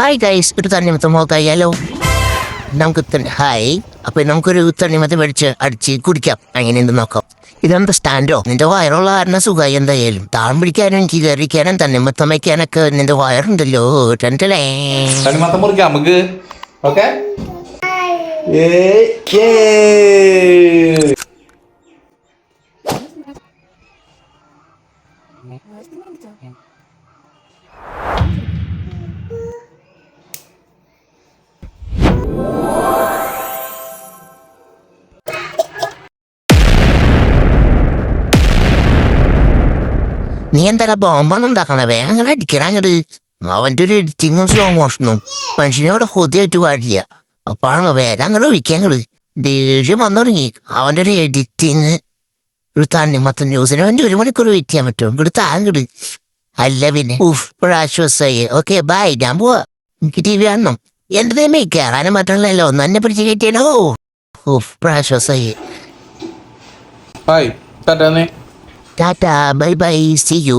Hi guys, ഒരു തണ്ണിമത്തം നോക്കായാലോ? Hi. അപ്പൊ നമുക്കൊരു തണ്ണിമത്തം മേടിച്ച് അടിച്ച് കുടിക്കാം. എങ്ങനെയുണ്ട് നോക്കാം. ഇതെന്താ സ്റ്റാൻഡോ? നിന്റെ വയറുള്ള കാരണം സുഖമായി. എന്തായാലും താഴം പിടിക്കാനും എനിക്ക് കയറിക്കാനും തണ്ണിമത്തം വയ്ക്കാനൊക്കെ നിന്റെ വയറുണ്ടല്ലോ. ടെൻറ്റലേ തണ്ണിമത്തം മുറിക്കാം നമുക്ക്. ഓക്കെ, നീ എന്താ ബോംബൊന്നും ഉണ്ടാക്കണ? വേഗം അടിക്കണങ്ങട്. അവന്റെ ഒരു എഡിറ്റിങ്ങും സ്ലോ മോഷനും മനുഷ്യനോട് ഹൃദയമായിട്ട് പാടില്ല. അപ്പാണ് വേഗം അങ്ങോട്ട് ഒഴിക്കാങ്ങള്. ദേഷ്യം വന്നു തുടങ്ങി. അവന്റെ ഒരു എഡിറ്റിങ്. ഒരു തണ്ണിമത്തം ന്യൂസിന് വേണ്ടി 1 മണിക്കൂർ വെയിറ്റ് ചെയ്യാൻ പറ്റും. ഇങ്ങോട്ട് താങ്ങട്. അല്ല പിന്നെ ഇപ്പോഴാശ്വാസമായി. ഓക്കെ ബൈ, ഞാൻ പോവാ. എനിക്ക് TV കാണണം. എന്റെ തേമേ കയറാനും പറ്റണല്ലോ. ഒന്ന് എന്നെ പിടിച്ച് കയറ്റിയാലോ. ഇപ്പോഴാശ്വാസമായി. Hi, tata. Tata, bye bye, see U.